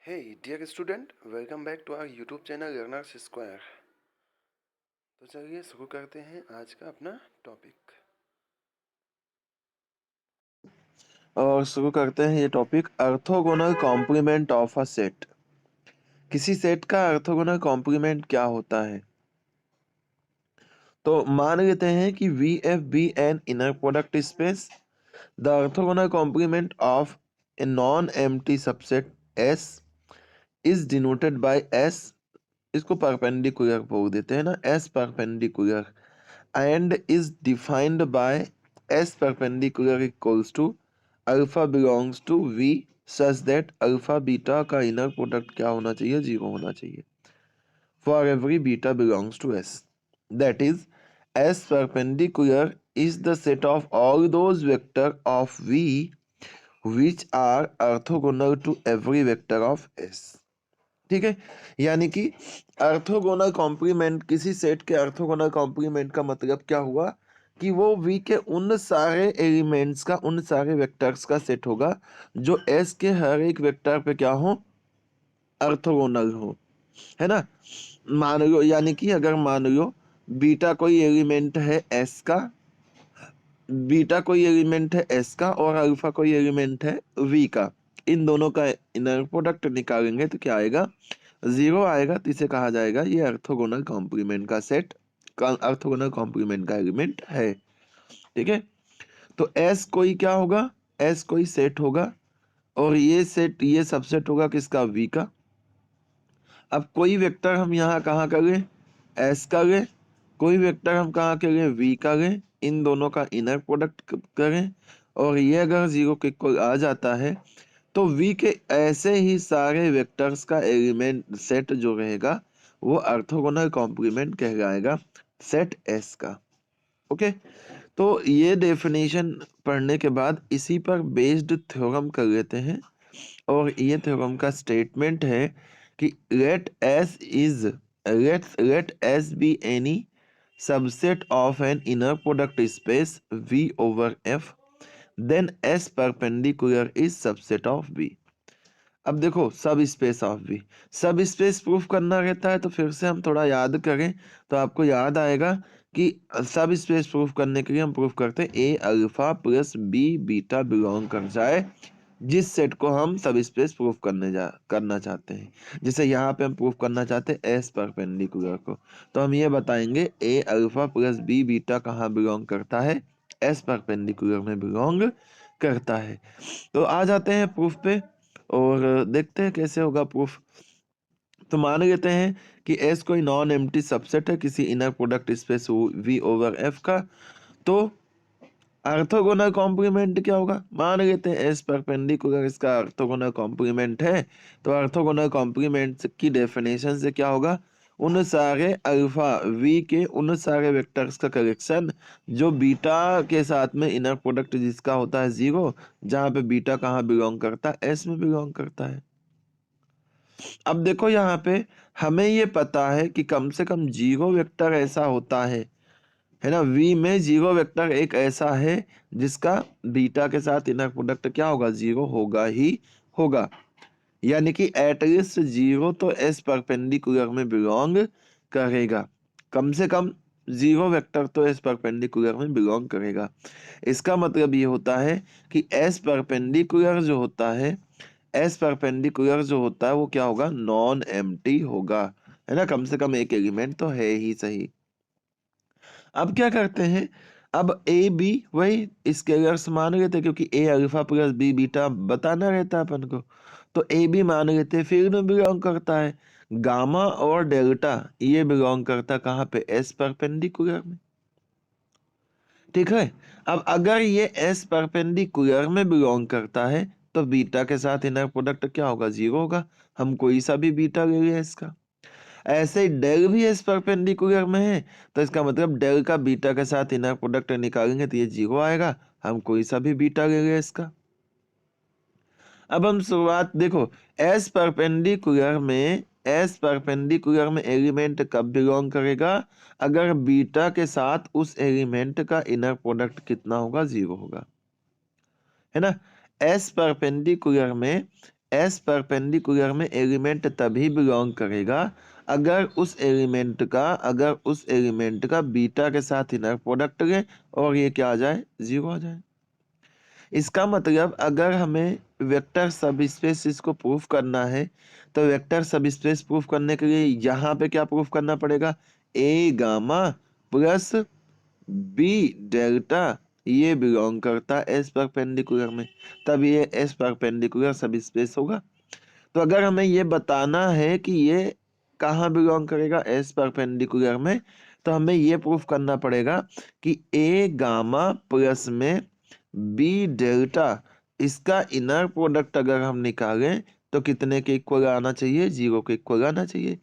Hey dear student, welcome back to our YouTube channel Learners Square। तो चलिए शुरू करते हैं आज का अपना टॉपिक। और शुरू करते हैं ये topic orthogonal complement of a set. किसी सेट का ऑर्थोगोनल कॉम्प्लीमेंट क्या होता है? तो मान लेते हैं कि V F be an inner product space. The orthogonal complement of a non empty subset S is denoted by S. इसको परपेंडिकुलर बोल देते हैं ना, S perpendicular, and is defined by S perpendicular equals to alpha belongs to V such that alpha beta का inner product क्या होना चाहिए? Zero होना चाहिए for every beta belongs to S. That is S perpendicular is the set of all those vector of V which are orthogonal to every vector of S। ठीक है, यानी कि ऑर्थोगोनल कॉम्प्लीमेंट, किसी सेट के orthogonal complement का मतलब क्या हुआ कि वो V के उन सारे एलिमेंट्स का, उन सारे वेक्टर्स का सेट होगा जो S के हर एक वेक्टर पे क्या हो? ऑर्थोगोनल हो, है ना। मान लो, यानी कि अगर मान लो बीटा कोई एलिमेंट है S का, बीटा कोई एलिमेंट है S का और अल्फा कोई एलिमेंट है V का, इन दोनों का इनर प्रोडक्ट निकालेंगे तो क्या आएगा? जीरो आएगा। तो इसे कहा जाएगा ये ऑर्थोगोनल कॉम्प्लीमेंट का सेट, ऑर्थोगोनल कॉम्प्लीमेंट का एलिमेंट है। ठीक है, तो S कोई क्या होगा? S कोई सेट होगा और ये सेट, ये सबसेट होगा किसका? V का। अब कोई वेक्टर हम यहाँ कहाँ करें? S का लें, कोई वेक्टर हम कहाँ करें? V का लें, इन दोनों का इनर प्रोडक्ट करें और ये अगर जीरो के इक्वल आ जाता है तो V के ऐसे ही सारे वेक्टर्स का एलिमेंट सेट जो रहेगा वो ऑर्थोगोनल कॉम्प्लीमेंट कहलाएगा सेट S का। ओके, तो ये डेफिनेशन पढ़ने के बाद इसी पर बेस्ड थ्योरम कर लेते हैं और ये थ्योरम का स्टेटमेंट है कि let S be any subset of an inner product space V over F, then S perpendicular is subset of V। अब देखो, सब स्पेस ऑफ V, सब स्पेस प्रूफ करना रहता है तो फिर से हम थोड़ा याद करें तो आपको याद आएगा कि सब स्पेस प्रूफ करने के लिए हम प्रूफ करते हैं A alpha plus B beta belong कर जाए जिस सेट को हम सब स्पेस प्रूफ करना चाहते हैं। जैसे यहाँ पे हम प्रूफ करना चाहते हैं एस परपेंडिकुलर को, तो हम ये बताएंगे ए अल्फा प्लस बी बीटा कहाँ बिलोंग करता है? एस परपेंडिकुलर में बिलोंग करता है। तो आ जाते हैं प्रूफ पे और देखते हैं कैसे होगा प्रूफ। तो मान लेते हैं कि एस कोई नॉन एम्प्टी सबसेट है किसी inner product space V over F का। तो ऑर्थोगोनल कॉम्प्लीमेंट क्या होगा? मान लेते हैं एस परपेंडिकुलर इसका ऑर्थोगोनल कॉम्प्लीमेंट है, तो ऑर्थोगोनल कॉम्प्लीमेंट की डेफिनेशन से क्या होगा? उन सारे अल्फा वी के उन सारे वेक्टर्स का कलेक्शन जो बीटा के साथ में इनर प्रोडक्ट जिसका होता है जीरो, जहाँ पे बीटा कहाँ बिलोंग करता है? एस में बिलोंग करता है। अब देखो यहाँ पे हमें ये पता है कि कम से कम जीरो वेक्टर ऐसा होता है ना। वी में जीरो वेक्टर एक ऐसा है जिसका बीटा के साथ इनर प्रोडक्ट क्या होगा? जीरो होगा ही होगा। यानी कि एटलीस्ट जीरो तो एस परपेंडिकुलर में बिलोंग करेगा, कम से कम जीरो वेक्टर तो एस परपेंडिकुलर में बिलोंग करेगा। इसका मतलब ये होता है कि एस परपेंडिकुलर जो होता है, एस परपेंडिकुलर जो होता है वो क्या होगा? नॉन एम्प्टी होगा, है ना। कम से कम एक एलिमेंट तो है ही सही। अब क्या करते हैं? अब ए बी वही स्केलर्स मान लेते हैं क्योंकि ए अल्फा प्लस बी बीटा बताना रहता है अपन को, तो ए बी मान लेते हैं, फील्ड में बिलोंग करता है। गामा और डेल्टा ये बिलोंग करता कहाँ पे? एस परपेंडिकुलर में। ठीक है, अब अगर ये एस परपेंडिकुलर में बिलोंग करता है तो बीटा के साथ इनर प्रोडक्ट क्या होगा? जीरो होगा। हम कोई सा भी बीटा ले लिया इसका। ऐसे ही डेल भी इस परपेंडिकुलर में है तो इसका मतलब डेल का बीटा के साथ इनर प्रोडक्ट निकालेंगे तो ये जीरो आएगा। हम कोई सा भी बीटा ले लें इसका। अब हम शुरुआत देखो, एस परपेंडिकुलर में एलिमेंट कब बिलोंग करेगा? अगर बीटा के साथ उस एलिमेंट का इनर प्रोडक्ट कितना होगा? जीरो होगा, है ना। एस परपेंडिकुलर में एस परपेंडिकुलर में एलिमेंट तभी बिलोंग करेगा अगर उस एलिमेंट का बीटा के साथ इनर प्रोडक्ट ले और ये क्या आ जाए, 0 आ जाए। इसका मतलब अगर हमें वेक्टर सब स्पेस इसको प्रूफ करना है तो वेक्टर सब स्पेस प्रूफ करने के लिए यहाँ पे क्या प्रूफ करना पड़ेगा, ए गामा प्लस बी डेल्टा ये बिलोंग करता है एस परपेंडिकुलर में, तब ये एस परपेंडिकुलर सब स्पेस होगा। तो अगर हमें ये बताना है कि ये कहाँ बिलोंग करेगा, एस परपेंडिकुलर में, तो हमें ये प्रूफ करना पड़ेगा कि ए गामा प्लस में बी डेल्टा इसका इनर प्रोडक्ट अगर हम निकालें तो कितने के इक्वल आना चाहिए, 0 के इक्वल आना चाहिए।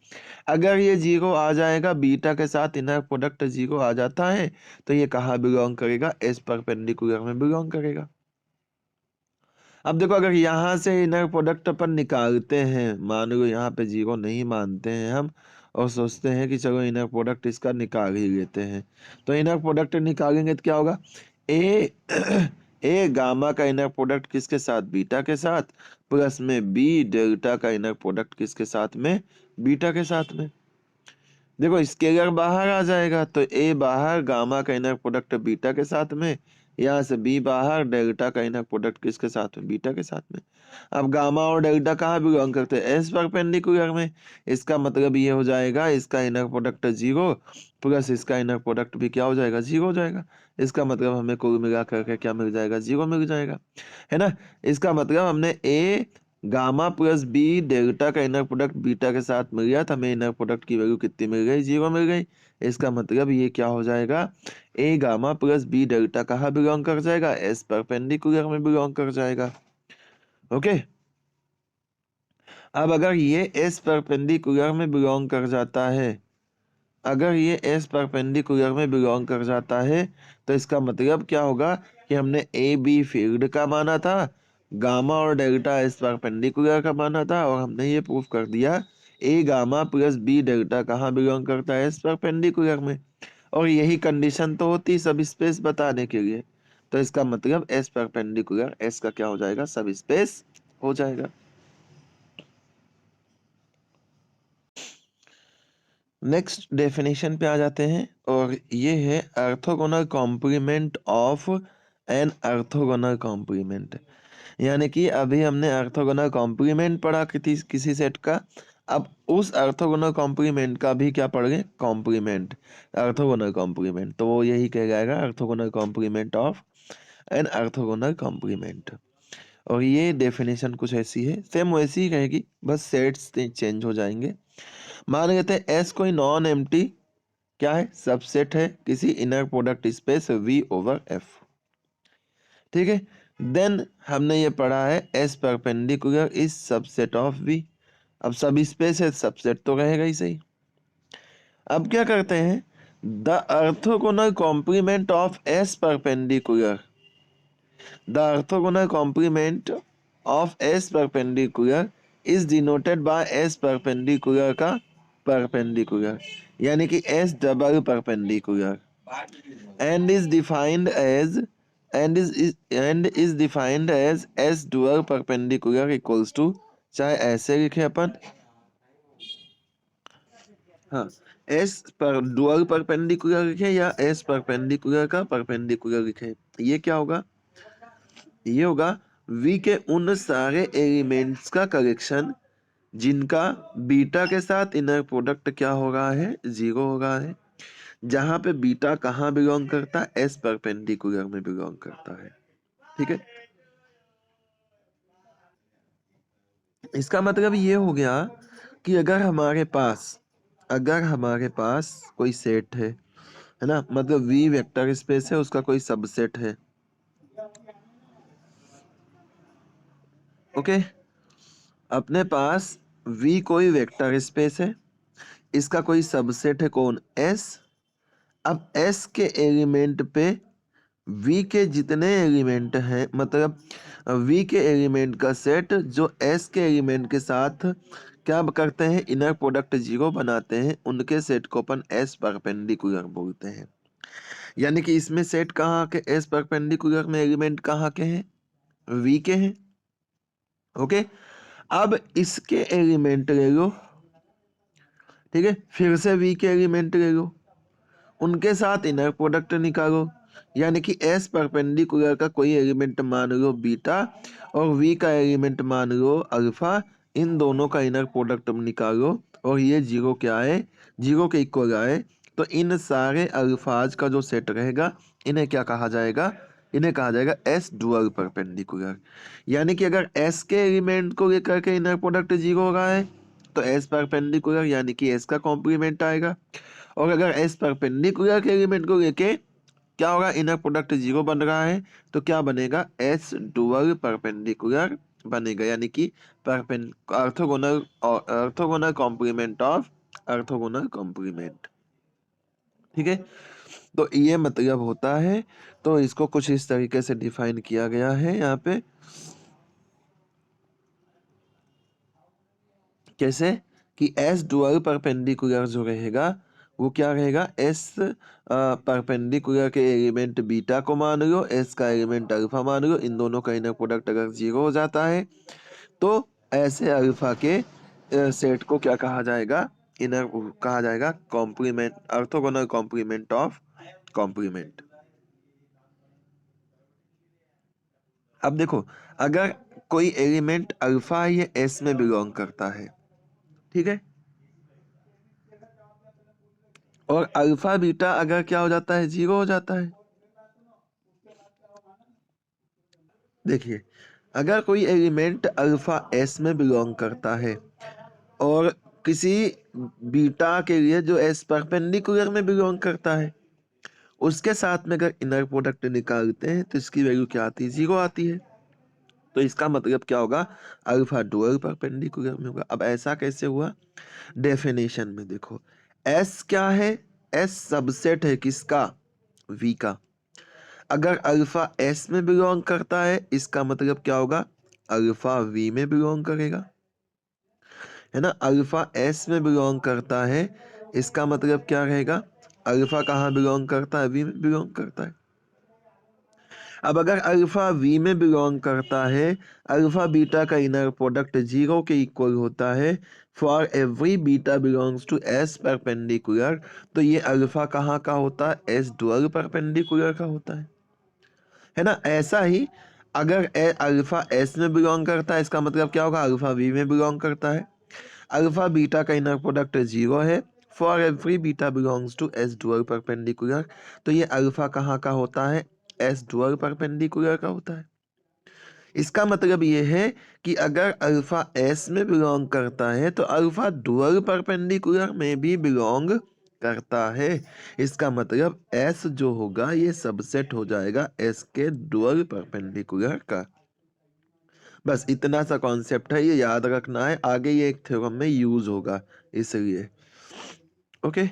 अगर ये 0 आ जाएगा, बीटा के साथ इनर प्रोडक्ट 0 आ जाता है, तो ये कहाँ बिलोंग करेगा, एस परपेंडिकुलर में बिलोंग करेगा। अब देखो अगर यहाँ से इनर प्रोडक्ट अपन निकालते हैं, मान लो यहाँ पे 0 नहीं मानते हैं हम और सोचते हैं कि चलो इनर प्रोडक्ट इसका निकाल ही लेते हैं, तो इनर प्रोडक्ट निकालेंगे तो क्या होगा, ए ए गामा का इनर प्रोडक्ट किसके साथ, बीटा के साथ, प्लस में बी डेल्टा का इनर प्रोडक्ट किसके साथ में, बीटा के साथ में। देखो स्केलर बाहर आ जाएगा तो ए बाहर, गामा का इनर प्रोडक्ट बीटा के साथ में, यहाँ से बी बाहर, डेल्टा का इनर प्रोडक्ट किसके साथ में, बीटा के साथ में। अब गामा और डेल्टा कहाँ बिलोंग करते हैं, एस परपेंडिकुलर में। इसका मतलब ये हो जाएगा इसका इनर प्रोडक्ट 0 प्लस इसका इनर प्रोडक्ट भी क्या हो जाएगा, 0 हो जाएगा। इसका मतलब हमें कुल मिला करके क्या मिल जाएगा, 0 मिल जाएगा, है ना। इसका मतलब हमने ए गामा प्लस बी डेल्टा का इनर प्रोडक्ट बीटा के साथ मिल गया, तो हमें इनर प्रोडक्ट की वैल्यू कितनी मिल गई, 0 मिल गई। इसका मतलब ये क्या हो जाएगा, ए गामा प्लस बी डेल्टा कहाँ बिलोंग कर जाएगा, एस परपेंडिकुलर में बिलोंग कर जाएगा। ओके, अब अगर ये एस परपेंडिकुलर में बिलोंग कर जाता है, अगर ये एस परपेंडिकुलर में बिलोंग कर जाता है तो इसका मतलब क्या होगा कि हमने ए बी फील्ड का माना था, गामा और डेल्टा एस परपेंडिकुलर का माना था, और हमने ये प्रूफ कर दिया ए गामा प्लस बी डेल्टा कहाँ बिलोंग करता है, एस परपेंडिकुलर में। और यही कंडीशन तो होती सब स्पेस बताने के लिए, तो इसका मतलब एस परपेंडिकुलर एस का क्या हो जाएगा, सब स्पेस हो जाएगा। नेक्स्ट डेफिनेशन पे आ जाते हैं और ये है orthogonal complement of an orthogonal complement. यानी कि अभी हमने ऑर्थोगोनल कॉम्प्लीमेंट पढ़ा किसी सेट का, अब उस ऑर्थोगोनल कॉम्प्लीमेंट का भी क्या पढ़ गए, कॉम्प्लीमेंट, ऑर्थोगोनल कॉम्प्लीमेंट। तो वो यही कह जाएगा orthogonal complement of an orthogonal complement. और ये डेफिनेशन कुछ ऐसी है, सेम वैसी ही रहेगी, बस सेट्स चेंज हो जाएंगे। मान लेते हैं एस कोई नॉन एम्प्टी क्या है, सबसेट है किसी inner product space V over F. ठीक है, देन हमने ये पढ़ा है S perpendicular is subset of V. अब सब स्पेस है, सबसेट तो रहेगा ही सही। अब क्या करते हैं, the orthogonal complement of S perpendicular, the orthogonal complement of S perpendicular is denoted by S perpendicular का परपेंडिकुलर, यानी कि S double perpendicular, and is defined as and is defined as s dual perpendicular equals to, चाहे ऐसे लिखे अपन, हाँ, S पर dual perpendicular लिखे या एस परपेंडिकुलर का परपेंडिकुलर लिखे, ये क्या होगा, ये होगा v के उन सारे एलिमेंट्स का कलेक्शन जिनका बीटा के साथ इनर प्रोडक्ट क्या हो रहा है, 0 हो रहा है, जहां पे बीटा कहाँ बिलोंग करता है, एस परपेंडिकुलर में बिलोंग करता है। ठीक है, इसका मतलब ये हो गया कि अगर हमारे पास कोई सेट है ना, मतलब वी वेक्टर स्पेस है, उसका कोई सबसेट है। ओके, अपने पास वी कोई वेक्टर स्पेस है, इसका कोई सबसेट है कौन, एस। अब एस के एलिमेंट पे वी के जितने एलिमेंट हैं, मतलब वी के एलिमेंट का सेट जो एस के एलिमेंट के साथ क्या करते हैं, इनर प्रोडक्ट 0 बनाते हैं, उनके सेट को अपन एस परपेंडिकुलर बोलते हैं। यानी कि इसमें सेट कहाँ के, एस परपेंडिकुलर में एलिमेंट कहाँ के हैं, वी के हैं। ओके, अब इसके एलिमेंट ले लो, ठीक है, फिर से वी के एलिमेंट ले लो, उनके साथ इनर प्रोडक्ट निकालो, यानी कि एस परपेंडिकुलर का कोई एलिमेंट मान लो बीटा और वी का एलिमेंट मान लो अल्फा, इन दोनों का इनर प्रोडक्ट निकालो और ये जीरो क्या है, जीरो के इक्वल आए, तो इन सारे अल्फाज का जो सेट रहेगा इन्हें क्या कहा जाएगा, इन्हें कहा जाएगा एस डुअल परपेंडिकुलर। यानी कि अगर एस के एलिमेंट को लेकर के इनर प्रोडक्ट जीरो हो रहा है तो एस परपेंडिकुलर यानी कि एस का कॉम्प्लीमेंट आएगा, और अगर एस परपेंडिकुलर के एलिमेंट को लेके क्या होगा, इनर प्रोडक्ट जीरो बन रहा है, तो क्या बनेगा, एस डुअल परपेंडिकुलर बनेगा, यानी कि orthogonal orthogonal complement of orthogonal complement. ठीक है, तो ये मतलब होता है, तो इसको कुछ इस तरीके से डिफाइन किया गया है यहाँ पे, कैसे कि एस डुअल परपेंडिकुलर जो रहेगा वो क्या रहेगा, एस परपेंडिकुलर के एलिमेंट बीटा को मान लो, एस का एलिमेंट अल्फा मान लो, इन दोनों का इनर प्रोडक्ट अगर जीरो हो जाता है तो ऐसे अल्फा के सेट को क्या कहा जाएगा, इनर कहा जाएगा complement, orthogonal complement of complement. अब देखो, अगर कोई एलिमेंट अल्फा ये एस में बिलोंग करता है, ठीक है, और अल्फा बीटा अगर क्या हो जाता है, जीरो हो जाता है। देखिए, अगर कोई एलिमेंट अल्फा एस में बिलोंग करता है और किसी बीटा के लिए जो एस परपेंडिकुलर में बिलोंग करता है उसके साथ में अगर इनर प्रोडक्ट निकालते हैं तो इसकी वैल्यू क्या आती है, जीरो आती है। तो इसका मतलब क्या होगा, अल्फा डुअल परपेंडिकुलर में होगा। अब ऐसा कैसे हुआ, डेफिनेशन में देखो, एस क्या है, एस सबसेट है किसका, वी का। अगर अल्फा एस में बिलोंग करता है इसका मतलब क्या होगा, अल्फा वी में बिलोंग करेगा, है ना। अल्फा एस में बिलोंग करता है इसका मतलब क्या रहेगा, अल्फा कहाँ बिलोंग करता है, वी में बिलोंग करता है। अब अगर अल्फा वी में बिलोंग करता है, अल्फा बीटा का इनर प्रोडक्ट जीरो के इक्वल होता है for every beta belongs to S perpendicular, तो ये अल्फा कहाँ का होता है, एस डुअल परपेंडिकुलर का होता है ना। ऐसा ही अगर अल्फा एस में बिलोंग करता है इसका मतलब क्या होगा, अल्फा वी में बिलोंग करता है। अल्फा बीटा का इनर प्रोडक्ट जीरो है for every beta belongs to S dual perpendicular, तो ये अल्फा कहाँ का होता है, एस डुअल परपेंडिकुलर का होता है। इसका मतलब ये है कि अगर अल्फा एस में बिलोंग करता है तो अल्फा डुअल परपेंडिकुलर में भी बिलोंग करता है। इसका मतलब एस जो होगा ये सबसेट हो जाएगा एस के डुअल परपेंडिकुलर का। बस इतना सा कॉन्सेप्ट है, ये याद रखना है, आगे ये एक थ्योरम में यूज होगा इसलिए। ओके,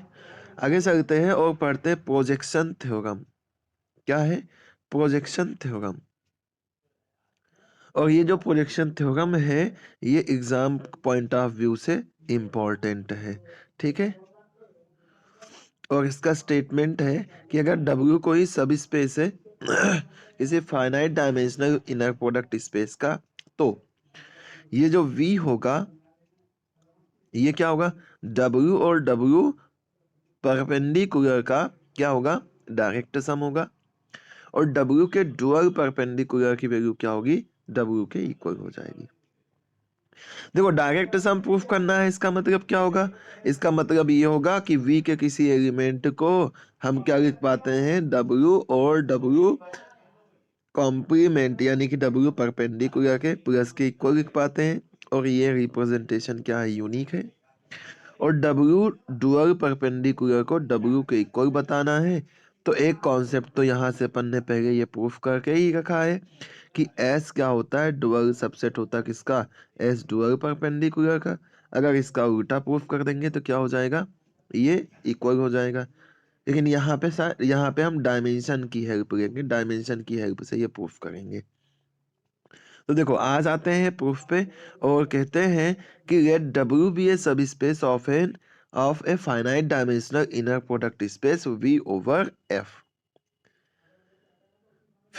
आगे चलते हैं और पढ़ते हैं प्रोजेक्शन थ्योरम। क्या है, प्रोजेक्शन थ्योरम। और ये जो प्रोजेक्शन थ्योरम है ये एग्जाम पॉइंट ऑफ व्यू से इम्पोर्टेंट है, ठीक है। और इसका स्टेटमेंट है कि अगर W कोई सब स्पेस है किसी finite dimensional inner product space का, तो ये जो V होगा ये क्या होगा, W और W परपेंडिकुलर का क्या होगा, डायरेक्ट सम होगा, और W के डुअल परपेंडिकुलर की वैल्यू क्या होगी, W के इक्वल हो जाएगी। देखो, डायरेक्ट सम प्रूफ करना है, इसका मतलब क्या होगा, इसका मतलब ये होगा कि V के किसी एलिमेंट को हम क्या लिख पाते हैं, W और W कॉम्प्लीमेंट यानी कि W परपेंडिकुलर के प्लस के इक्वल लिख पाते हैं, और ये रिप्रेजेंटेशन क्या है, यूनिक है। और W डुअल परपेंडिकुलर को W के इक्वल बताना है, तो एक कॉन्सेप्ट तो यहाँ से अपन ने पहले ये प्रूफ करके ही रखा है कि S क्या होता है, डुअल सबसेट होता है किसका, S डुअल परपेंडिकुलर का। अगर इसका उल्टा प्रूफ कर देंगे तो क्या हो जाएगा, ये इक्वल हो जाएगा। लेकिन यहाँ पे हम डायमेंशन की हेल्प लेंगे, डायमेंशन की हेल्प से ये प्रूफ करेंगे। तो देखो, आज आते हैं प्रूफ पे और कहते हैं कि लेट W बी ए सब space of a finite dimensional inner product space V over F।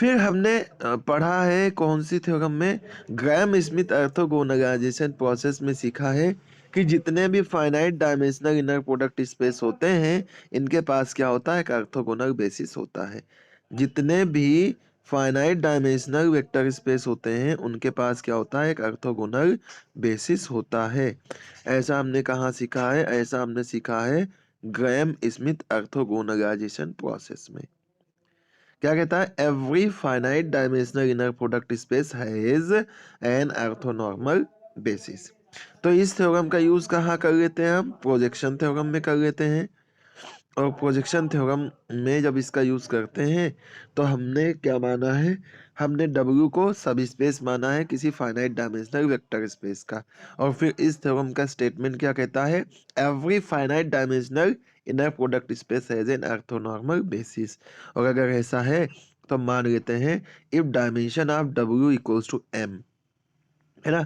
फिर हमने पढ़ा है कौन सी थ्योरम में, ग्राहम स्मिथ ऑर्थोगोनलाइजेशन प्रोसेस में सीखा है कि जितने भी finite dimensional inner product space होते हैं इनके पास क्या होता है, एक ऑर्थोगोनल बेसिस होता है। जितने भी फाइनाइट डायमेंशनल वेक्टर स्पेस होते हैं उनके पास क्या होता है, एक ऑर्थोगोनल बेसिस होता है। ऐसा हमने कहाँ सीखा है, ऐसा हमने सीखा है ग्राहम स्मिथ ऑर्थोगोनलाइजेशन प्रोसेस में। क्या कहता है, every finite dimensional inner product space has an orthonormal basis. तो इस थ्योरम का यूज कहाँ कर लेते हैं हम, प्रोजेक्शन थ्योरम में कर लेते हैं। और प्रोजेक्शन थ्योरम में जब इसका यूज करते हैं तो हमने क्या माना है, हमने W को सब स्पेस माना है किसी फाइनाइट डायमेंशनल वेक्टर स्पेस का। और फिर इस थ्योरम का स्टेटमेंट क्या कहता है, every finite dimensional inner product space has an orthonormal basis. और अगर ऐसा है तो मान लेते हैं if dimension of W equals to m, है ना,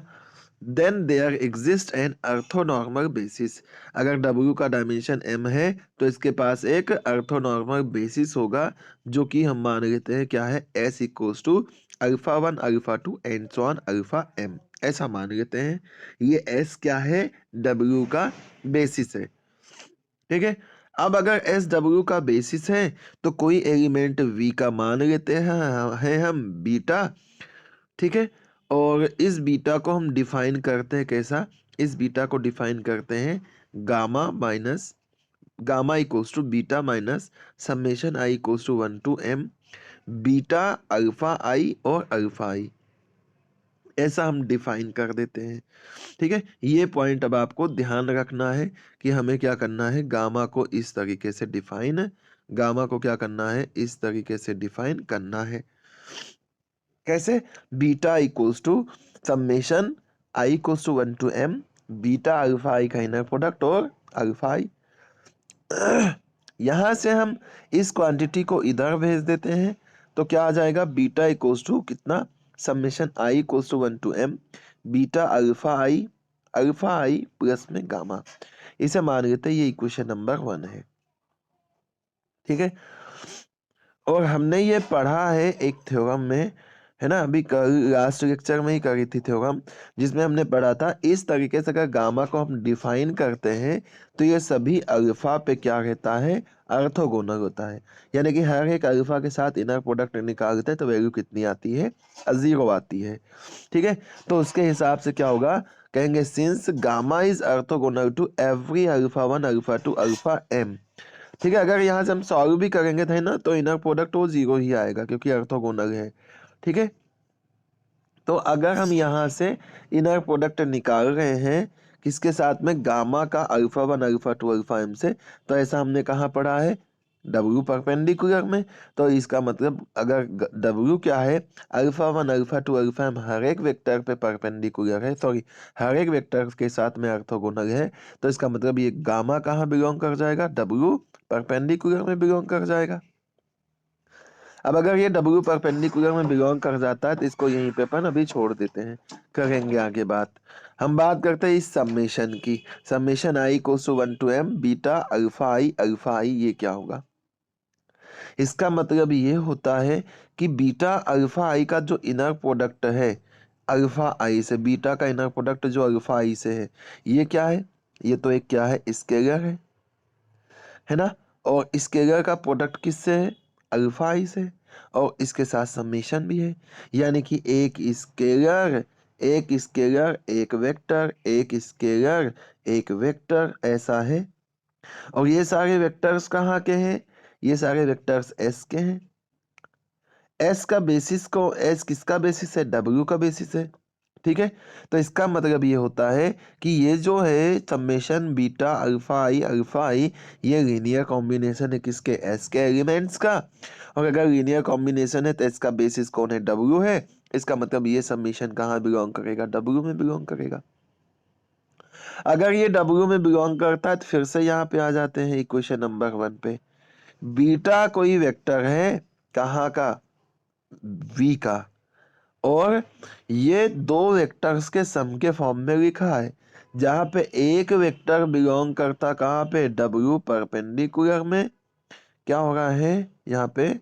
then there exist an orthonormal basis. अगर W का डायमेंशन m है तो इसके पास एक ऑर्थोनॉर्मल बेसिस होगा, जो कि हम मान लेते हैं क्या है, s equals to alpha 1 alpha 2 and so on alpha m, ऐसा मान लेते हैं। ये s क्या है, W का बेसिस है। ठीक है, अब अगर एस डब्ल्यू का बेसिस है तो कोई एलिमेंट v का मान लेते हैं हम बीटा। ठीक है, और इस बीटा को हम डिफाइन करते हैं कैसा, इस बीटा को डिफाइन करते हैं gamma minus gamma equals to beta minus summation I equals to 1 to m beta alpha I और अल्फा आई, ऐसा हम डिफाइन कर देते हैं। ठीक है, ये पॉइंट अब आपको ध्यान रखना है कि हमें क्या करना है, गामा को इस तरीके से डिफाइन, गामा को क्या करना है, इस तरीके से डिफाइन करना है। कैसे, beta equals to summation I equals to 1 to m beta alpha I का इनर प्रोडक्ट और अल्फा आई। यहां से हम इस क्वांटिटी को इधर भेज देते हैं तो क्या आ जाएगा, बीटा इक्वल्स टू कितना, summation I equals to 1 to m beta alpha I plus में गामा। इसे मान लेते हैं ये इक्वेशन नंबर 1 है। ठीक है, और हमने ये पढ़ा है एक थ्योरम में, है ना, अभी लास्ट लेक्चर में ही करी थी थ्योरम, जिसमें हमने पढ़ा था इस तरीके से अगर गामा को हम डिफाइन करते हैं तो ये सभी अल्फा पे क्या रहता है, ऑर्थोगोनल होता है। यानी कि हर एक अल्फा के साथ इनर प्रोडक्ट निकालते हैं तो वैल्यू कितनी आती है, 0 आती है। ठीक है, तो उसके हिसाब से क्या होगा, कहेंगे since gamma is orthogonal to every alpha 1 alpha 2 alpha m। ठीक है, अगर यहाँ से हम सॉल्व भी करेंगे थे ना तो इनर प्रोडक्ट वो 0 ही आएगा क्योंकि ऑर्थोगोनल है। ठीक है, तो अगर हम यहाँ से इनर प्रोडक्ट निकाल रहे हैं किसके साथ में, गामा का अल्फा 1 अल्फा 2 अल्फा m से, तो ऐसा हमने कहाँ पढ़ा है, W परपेंडिकुलर में। तो इसका मतलब अगर W क्या है, अल्फा 1 अल्फा 2 अल्फा m हर एक वेक्टर पे परपेंडिकुलर है, सॉरी हर एक वेक्टर के साथ में ऑर्थोगोनल है, तो इसका मतलब ये गामा कहाँ बिलोंग कर जाएगा, W परपेंडिकुलर में बिलोंग कर जाएगा। अब अगर ये W परपेंडिकुलर में बिलोंग कर जाता है तो इसको यहीं पे अपन अभी छोड़ देते हैं, करेंगे आगे बात। हम बात करते हैं इस समेशन की, summation I equals to 1 to m beta alpha I, ये क्या होगा, इसका मतलब ये होता है कि बीटा अल्फा आई का जो इनर प्रोडक्ट है अल्फा आई से, बीटा का इनर प्रोडक्ट जो अल्फा आई से है, ये क्या है, ये तो एक क्या है, स्केलर है ना, और स्केलर का प्रोडक्ट किससे है, अल्फा आई से, और इसके साथ समेशन भी है। यानी कि एक स्केलर एक वेक्टर ऐसा है। और ये सारे वेक्टर्स कहाँ के हैं, ये सारे वेक्टर्स एस के हैं। एस का बेसिस को, एस किसका बेसिस है, डब्ल्यू का बेसिस है। ठीक है, तो इसका मतलब ये होता है कि ये जो है समेशन बीटा अल्फा आई ये लीनियर कॉम्बिनेशन है किसके, एस के एलिमेंट्स का। और अगर लीनियर कॉम्बिनेशन है तो इसका बेसिस कौन है, डब्ल्यू है। इसका मतलब ये समेशन कहाँ बिलोंग करेगा, डब्ल्यू में बिलोंग करेगा। अगर ये डब्ल्यू में बिलोंग करता है तो फिर से यहाँ पे आ जाते हैं इक्वेशन नंबर 1 पे। बीटा कोई वेक्टर है कहाँ का, वी का, और ये दो वेक्टर्स के सम के फॉर्म में लिखा है, जहां पे एक वेक्टर बिलोंग करता कहाँ पे, W परपेंडिकुलर में, क्या हो रहा है यहाँ पे,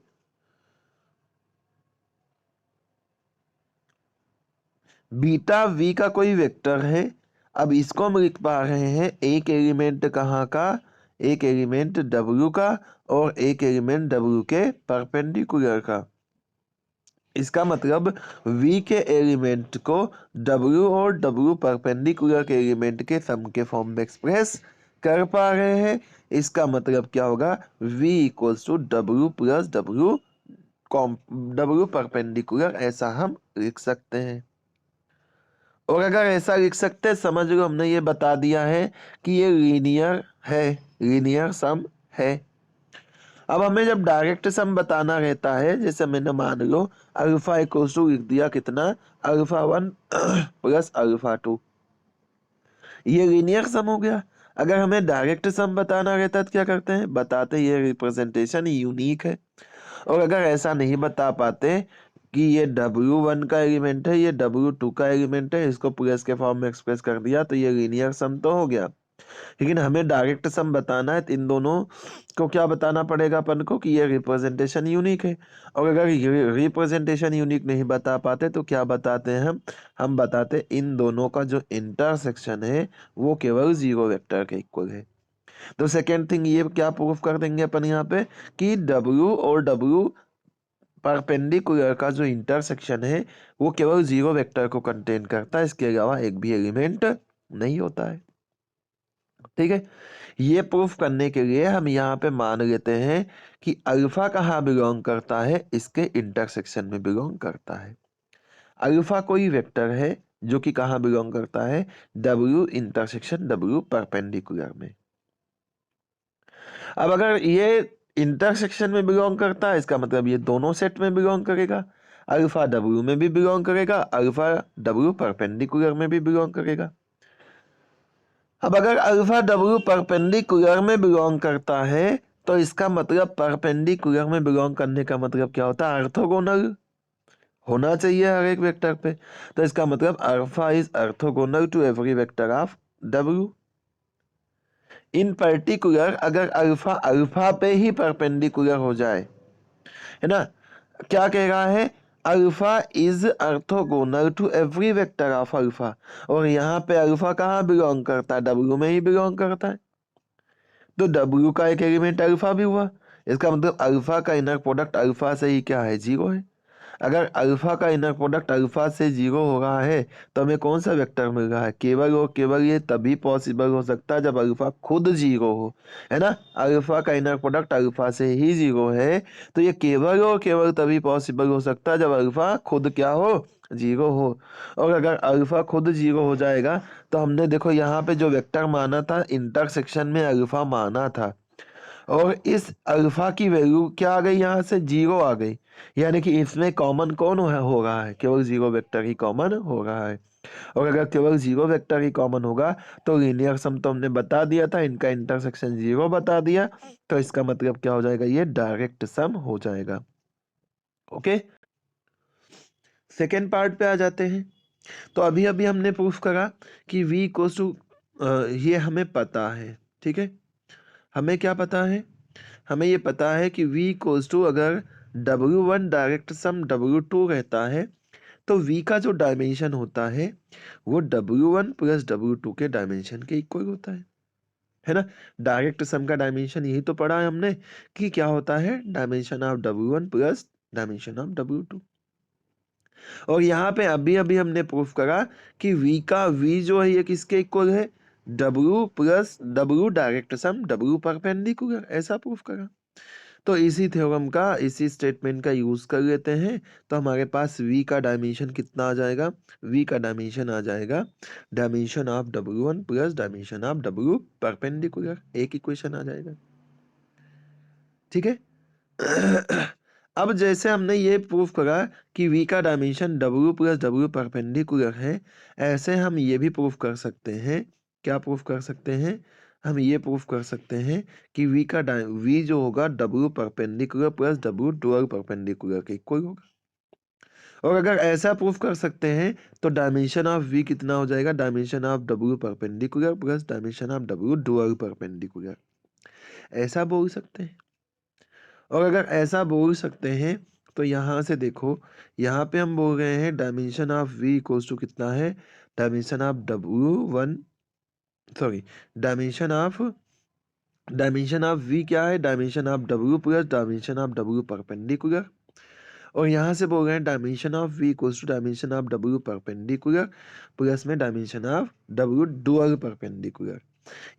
बीटा वी का कोई वेक्टर है। अब इसको हम लिख पा रहे हैं एक एलिमेंट कहाँ का, एक एलिमेंट W का और एक एलिमेंट W के परपेंडिकुलर का। इसका मतलब V के एलिमेंट को W और W परपेंडिकुलर के एलिमेंट के सम के फॉर्म में एक्सप्रेस कर पा रहे हैं। इसका मतलब क्या होगा, V equals to W plus W perpendicular, ऐसा हम लिख सकते हैं। और अगर ऐसा लिख सकते हैं, समझ लो हमने ये बता दिया है कि ये लीनियर है, लीनियर सम है। अब हमें जब डायरेक्ट सम बताना रहता है, जैसे मैंने मान लो अल्फा इक्वल्स टू लिख दिया कितना, अल्फा 1 प्लस अल्फा 2, ये लीनियर सम हो गया। अगर हमें डायरेक्ट सम बताना रहता है तो क्या करते हैं, बताते ये रिप्रेजेंटेशन यूनिक है। और अगर ऐसा नहीं बता पाते कि ये W1 का एलिमेंट है, ये W2 का एलिमेंट है, इसको प्लस के फॉर्म में एक्सप्रेस कर दिया, तो ये लीनियर सम तो हो गया। लेकिन हमें डायरेक्ट सम बताना है तो इन दोनों को क्या बताना पड़ेगा अपन को कि ये रिप्रेजेंटेशन यूनिक है। और अगर रिप्रेजेंटेशन यूनिक नहीं बता पाते तो क्या बताते हैं हम बताते इन दोनों का जो इंटरसेक्शन है वो केवल जीरो वेक्टर के इक्वल है। तो सेकेंड थिंग ये क्या प्रूफ कर देंगे अपन यहाँ पे कि W और W परपेंडिकुलर का जो इंटरसेक्शन है वो केवल जीरो वेक्टर को कंटेन करता है, इसके अलावा एक भी एलिमेंट नहीं होता है। ठीक है, ये प्रूफ करने के लिए हम यहाँ पे मान लेते हैं कि अल्फा कहाँ बिलोंग करता है, इसके इंटरसेक्शन में बिलोंग करता है। अल्फा कोई वेक्टर है जो कि कहाँ बिलोंग करता है, W इंटरसेक्शन W परपेंडिकुलर में। अब अगर ये इंटरसेक्शन में बिलोंग करता है, इसका मतलब ये दोनों सेट में बिलोंग करेगा, अल्फा W में भी बिलोंग करेगा, अल्फा W परपेंडिकुलर में भी बिलोंग करेगा। अब अगर अल्फा W परपेंडिकुलर में बिलोंग करता है तो इसका मतलब परपेंडिकुलर में बिलोंग करने का मतलब क्या होता है, ऑर्थोगोनल होना चाहिए हर एक वेक्टर पे। तो इसका मतलब alpha is orthogonal to every vector of W। In particular अगर अल्फा अल्फा पे ही परपेंडिकुलर हो जाए, है ना, क्या कह रहा है, alpha is orthogonal to every vector of alpha, और यहाँ पे अल्फा कहाँ बिलोंग करता है, W में ही बिलोंग करता है। तो W का एक एलिमेंट अल्फा भी हुआ, इसका मतलब अल्फा का इनर प्रोडक्ट अल्फा से ही क्या है, जीरो है। अगर अल्फा का इनर प्रोडक्ट अल्फा से जीरो हो रहा है तो हमें कौन सा वेक्टर मिल रहा है, केवल और केवल ये तभी पॉसिबल हो सकता है जब अल्फा खुद जीरो हो, है ना। अल्फा का इनर प्रोडक्ट अल्फा से ही जीरो है, तो ये केवल और केवल तभी पॉसिबल हो सकता है जब अल्फा खुद क्या हो, जीरो हो। और अगर अल्फा खुद जीरो हो जाएगा तो हमने देखो यहाँ पे जो वेक्टर माना था इंटरसेक्शन में अल्फा माना था, और इस अल्फा की वैल्यू क्या आ गई, यहाँ से जीरो आ गई, यानी कि इसमें कॉमन कौन हो रहा है, केवल जीरो वेक्टर ही कॉमन हो रहा है। और अगर केवल जीरो वेक्टर ही कॉमन होगा तो लीनियर सम तो हमने बता दिया था, इनका इंटरसेक्शन जीरो बता दिया, तो इसका मतलब क्या हो जाएगा, ये डायरेक्ट सम हो जाएगा। ओके, सेकेंड पार्ट पे आ जाते हैं। तो अभी अभी हमने प्रूफ करा कि V इक्वल्स टू, ये हमें पता है, ठीक है, हमें क्या पता है, हमें ये पता है कि V इक्वल्स टू अगर W1 डायरेक्ट सम W2 रहता है तो V का जो डायमेंशन होता है वो W1 प्लस W2 के डायमेंशन के इक्वल होता है ना। डायरेक्ट सम का डायमेंशन यही तो पढ़ा है हमने कि क्या होता है, dimension of W1 plus dimension of W2। और यहाँ पे अभी अभी हमने प्रूफ करा कि V जो है ये किसके इक्वल है, W plus W direct sum W perpendicular, ऐसा प्रूफ करा। तो इसी थ्योरम का, इसी स्टेटमेंट का यूज कर लेते हैं, तो हमारे पास V का डायमेंशन कितना आ जाएगा, V का डायमेंशन आ जाएगा dimension of W1 plus dimension of W perpendicular, एक इक्वेशन आ जाएगा। ठीक है, अब जैसे हमने ये प्रूफ करा कि V का dimension W plus W perpendicular है, ऐसे हम ये भी प्रूफ कर सकते हैं, क्या प्रूफ कर सकते हैं, हम ये प्रूफ कर सकते हैं कि V जो होगा W perpendicular plus W dual perpendicular के इक्वल होगा। और अगर ऐसा प्रूफ कर सकते हैं तो डायमेंशन ऑफ V कितना हो जाएगा, dimension of W perpendicular plus dimension of W dual perpendicular, ऐसा बोल सकते हैं। और अगर ऐसा बोल सकते हैं तो यहाँ से देखो, यहाँ पे हम बोल रहे हैं dimension of V equals to कितना है, dimension of W1, sorry, dimension of V क्या है, dimension of W plus dimension of W perpendicular. और यहाँ से बोल रहे हैं dimension of V equals to dimension of W perpendicular plus में dimension of W dual perpendicular.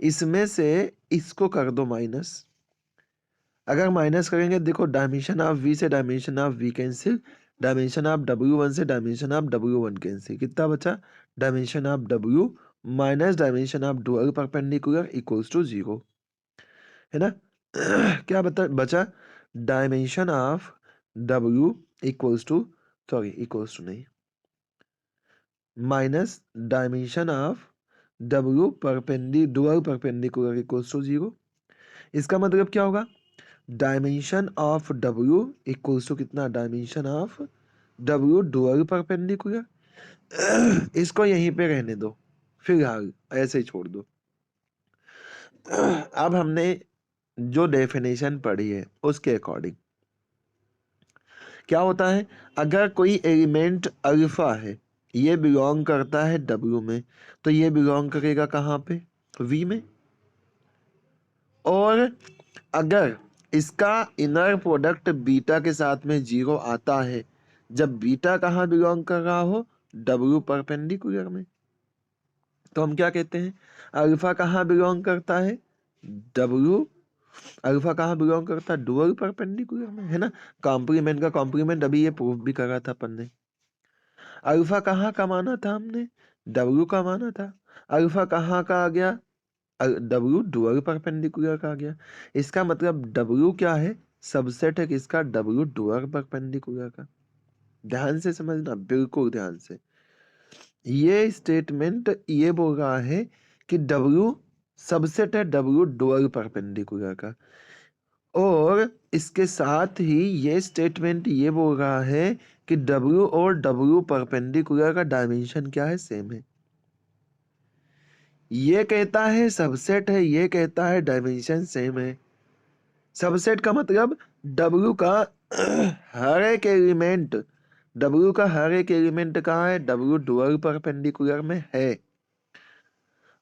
इसमें से इसको कर दो माइनस। अगर माइनस करेंगे देखो, डायमेंशन ऑफ वी से dimension of V cancel, dimension of W1 से डायमेंशन ऑफ W1 कैंसिल, कितना बचा, dimension of W minus dimension of dual perpendicular equals to 0, है ना। क्या बचा, dimension of W equals to, sorry equals to नहीं, minus dimension of W dual perpendicular equals to 0। इसका मतलब क्या होगा, dimension of W equals to कितना, dimension of W dual perpendicular. इसको यहीं पे रहने दो, फिलहाल ऐसे ही छोड़ दो। अब हमने जो डेफिनेशन पढ़ी है उसके अकॉर्डिंग क्या होता है, अगर कोई एलिमेंट अल्फा है, ये बिलोंग करता है W में, तो ये बिलोंग करेगा कहाँ पे, V में। और अगर इसका इनर प्रोडक्ट बीटा के साथ में 0 आता है, जब बीटा कहाँ बिलोंग कर रहा हो, W परपेंडिकुलर में। तो हम क्या कहते हैं, अल्फा कहाँ बिलोंग करता है, W, अल्फा कहाँ बिलोंग करता है, डुअल परपेंडिकुलर में, है ना। कॉम्प्लीमेंट का कॉम्प्लीमेंट अभी ये प्रूफ भी करा था अपन ने। अल्फा कहाँ का माना था हमने, W का माना था। अल्फा कहाँ का आ गया, W डुअल परपेंडिकुलर का आ गया। इसका मतलब W क्या है, सबसेट है किसका, W डुअल परपेंडिकुलर का। ध्यान से समझना, बिल्कुल ध्यान से। ये स्टेटमेंट ये बोल रहा है कि W सबसेट है W डुअल परपेंडिकुलर का। और इसके साथ ही ये स्टेटमेंट ये बोल रहा है कि W और W परपेंडिकुलर का डायमेंशन क्या है, सेम है। ये कहता है सबसेट है, ये कहता है डायमेंशन सेम है। सबसेट का मतलब W का हर एक एलिमेंट, W का हर एक एलिमेंट कहाँ है, W डुअल परपेंडिकुलर में है।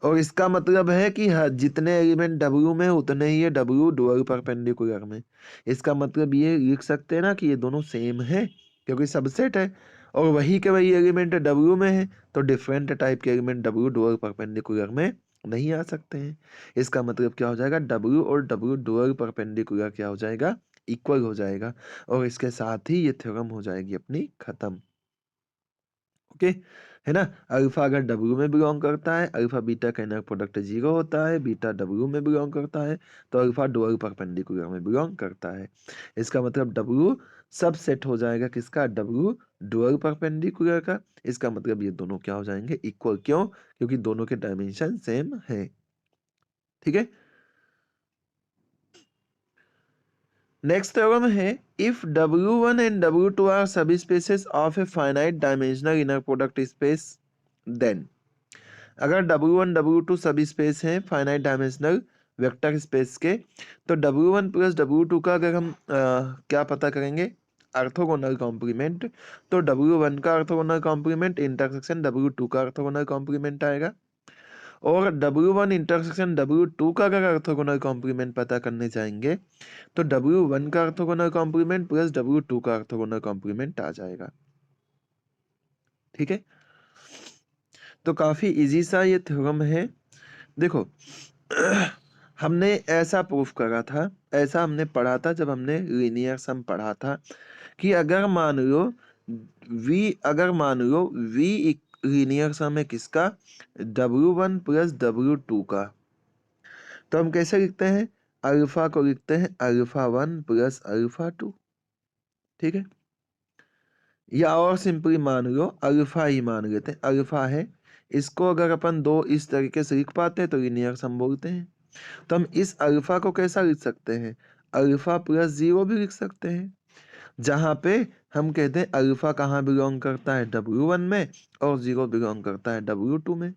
और इसका मतलब है कि जितने एलिमेंट W में उतने ही है W डुअल परपेंडिकुलर में। इसका मतलब ये लिख सकते हैं ना कि ये दोनों सेम है, क्योंकि सबसेट है और वही के वही एलिमेंट W में है, तो डिफरेंट टाइप के एलिमेंट W डुअल परपेंडिकुलर में नहीं आ सकते हैं। इसका मतलब क्या हो जाएगा, W और W डुअल परपेंडिकुलर क्या हो जाएगा, इक्वल हो जाएगा। और इसके साथ ही ये थ्योरम हो जाएगी अपनी खत्म। ओके, है ना। अल्फा अगर W में बिलोंग करता है, अल्फा बीटा का इनर प्रोडक्ट 0 होता है, बीटा W में बिलोंग करता है, तो अल्फा डुअल परपेंडिकुलर में बिलोंग करता है। इसका मतलब W सब सेट हो जाएगा किसका, W डुअल परपेंडिकुलर का। इसका मतलब ये दोनों क्या हो जाएंगे, इक्वल। क्यों, क्योंकि दोनों के डायमेंशन सेम है। ठीक है। नेक्स्ट थ्योरम है, if W1 and W2 are subspaces of a finite dimensional inner product space, then अगर W1 W2 सब स्पेस हैं फाइनाइट डायमेंशनल वेक्टर स्पेस के, तो W1 प्लस W2 का अगर हम क्या पता करेंगे, ऑर्थोगोनल कॉम्प्लीमेंट, तो W1 का ऑर्थोगोनल कॉम्प्लीमेंट इंटरसेक्शन W2 का ऑर्थोगोनल कॉम्प्लीमेंट आएगा। और W1 इंटरसेक्शन W2 का अगर ऑर्थोगोनल कॉम्प्लीमेंट पता करने जाएंगे, तो W1 का ऑर्थोगोनल कॉम्प्लीमेंट प्लस W2 का ऑर्थोगोनल कॉम्प्लीमेंट आ जाएगा। ठीक है, तो काफी इजी सा ये थ्योरम है। देखो, हमने ऐसा प्रूफ करा था, ऐसा हमने पढ़ा था जब हमने लीनियर सम पढ़ा था, कि अगर मान लो V लीनियर सम है किसका, W1 प्लस W2 का, तो हम कैसे लिखते हैं, अल्फा को लिखते हैं अल्फा 1 प्लस अल्फा 2। ठीक है, या और सिंपली मान लो अल्फा ही मान लेते हैं, अल्फा है, इसको अगर अपन दो इस तरीके से लिख पाते हैं तो लीनियर सम बोलते हैं। तो हम इस अल्फा को कैसा लिख सकते हैं, अल्फा प्लस 0 भी लिख सकते हैं, जहां पे हम कहते हैं अल्फा कहाँ बिलोंग करता है, W1 में, और 0 बिलोंग करता है W2 में।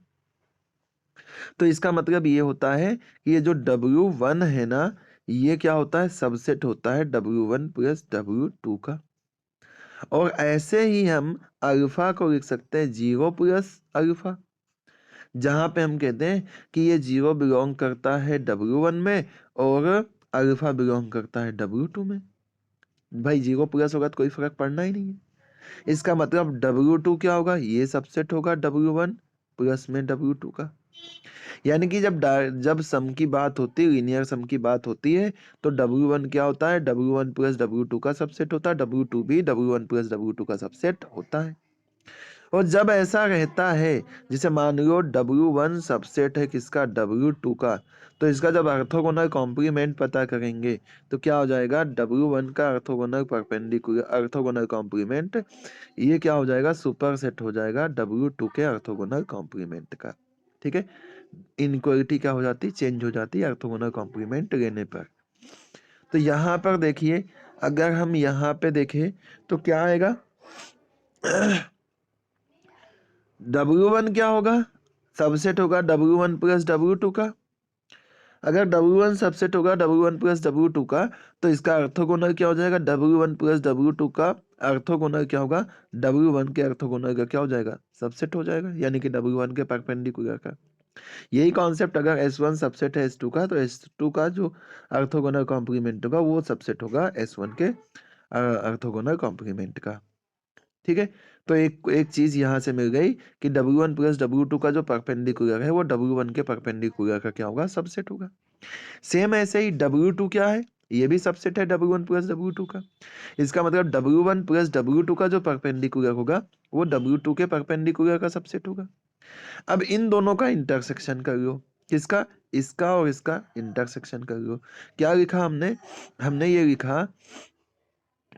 तो इसका मतलब ये होता है कि ये जो W1 है ना, ये क्या होता है, सबसेट होता है W1 प्लस W2 का। और ऐसे ही हम अल्फा को लिख सकते हैं 0 प्लस अल्फा, जहां पे हम कहते हैं कि ये 0 बिलोंग करता है W1 में और अल्फा बिलोंग करता है W2 में। भाई 0 प्लस होगा तो कोई फर्क पड़ना ही नहीं है। इसका मतलब W2 क्या होगा, ये सबसेट होगा W1 प्लस में W2 का। यानी कि जब सम की बात होती है, लीनियर सम की बात होती है, तो W1 क्या होता है, W1 प्लस W2 का सबसेट होता है, W2 भी W1 प्लस W2 का सबसेट होता है। और जब ऐसा रहता है, जैसे मान लो W1 सबसेट है किसका, W2 का, तो इसका जब ऑर्थोगोनल कॉम्प्लीमेंट पता करेंगे तो क्या हो जाएगा, W1 का ऑर्थोगोनल परपेंडिकुलर ऑर्थोगोनल कॉम्प्लीमेंट, ये क्या हो जाएगा, सुपर सेट हो जाएगा W2 के ऑर्थोगोनल कॉम्प्लीमेंट का। ठीक है, इनइक्वालिटी क्या हो जाती, चेंज हो जाती है ऑर्थोगोनल कॉम्प्लीमेंट लेने पर। तो यहाँ पर देखिए, अगर हम यहाँ पे देखें तो क्या आएगा, W1 क्या होगा, सबसेट होगा W1 प्लस W2 का। अगर W1 सबसेट होगा W1 प्लस W2 का, तो इसका ऑर्थोगोनल क्या हो जाएगा, W1 प्लस W2 का ऑर्थोगोनल क्या होगा, W1 के ऑर्थोगोनल का क्या हो जाएगा, सबसेट हो जाएगा, यानी कि W1 के परपेंडिकुलर का। यही कॉन्सेप्ट अगर S1 सबसेट है S2 का, तो S2 का जो ऑर्थोगोनल कॉम्प्लीमेंट होगा वो सबसेट होगा S1 के ऑर्थोगोनल कॉम्प्लीमेंट का। ठीक है, तो एक चीज यहां से मिल गई कि W1 प्लस W2 का जो परपेंडिकुलर है वो W1 के परपेंडिकुलर का क्या होगा, सबसेट होगा। सेम ऐसे ही W2 क्या है, ये भी सबसेट है W1 प्लस W2 का। इसका मतलब W1 प्लस W2 का जो परपेंडिकुलर होगा वो W2 के परपेंडिकुलर का सबसेट होगा। अब इन दोनों का इंटरसेक्शन कर लो, किसका, इसका और इसका इंटरसेक्शन कर लो। क्या लिखा हमने, हमने ये लिखा,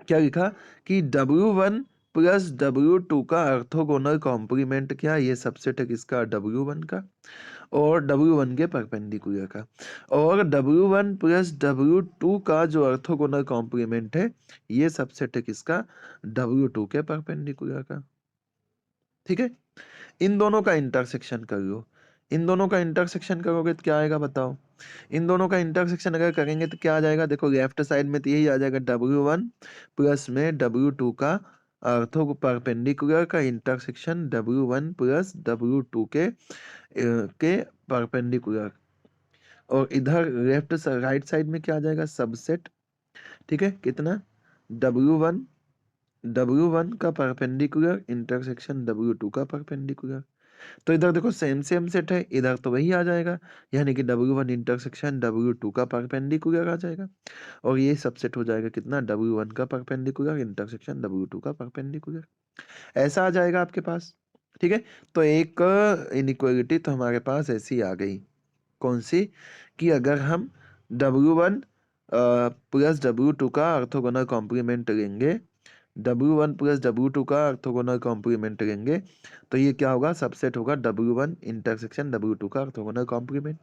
क्या लिखा कि W1 प्लस W2 का ऑर्थोगोनल कॉम्प्लीमेंट क्या, ये सबसेट है किसका, W1 का और W1 के परपेंडिकुलर का। और W1 प्लस W2 का जो ऑर्थोगोनल कॉम्प्लीमेंट है ये सबसेट है किसका, W2 के परपेंडिकुलर का। ठीक है, इन दोनों का इंटरसेक्शन कर लो। इन दोनों का इंटरसेक्शन करोगे तो क्या आएगा बताओ, इन दोनों का इंटरसेक्शन अगर करेंगे तो क्या आ जाएगा, देखो लेफ्ट साइड में तो यही आ जाएगा, W1 प्लस में W2 का ऑर्थो परपेंडिकुलर का इंटरसेक्शन W1 प्लस W2 के परपेंडिकुलर। और इधर लेफ्ट राइट साइड में क्या आ जाएगा, सबसेट। ठीक है, कितना, W1 का परपेंडिकुलर इंटरसेक्शन W2 का परपेंडिकुलर। तो इधर देखो सेम सेम सेट है, इधर तो वही आ जाएगा, यानी कि W1 इंटरसेक्शन W2 का परपेंडिकुलर आ जाएगा। और ये सबसेट हो जाएगा कितना, W1 का परपेंडिकुलर इंटरसेक्शन W2 का परपेंडिकुलर। ऐसा आ जाएगा आपके पास। ठीक है, तो एक इनइक्वालिटी तो हमारे पास ऐसी आ गई, कौन सी, कि अगर हम W1 प्लस W2 का ऑर्थोगोनल कॉम्प्लीमेंट लेंगे, W1 प्लस W2 का ऑर्थोगोनल कॉम्प्लीमेंट लेंगे, तो ये क्या होगा, सबसेट होगा W1 इंटरसेक्शन W2 का ऑर्थोगोनल कॉम्प्लीमेंट।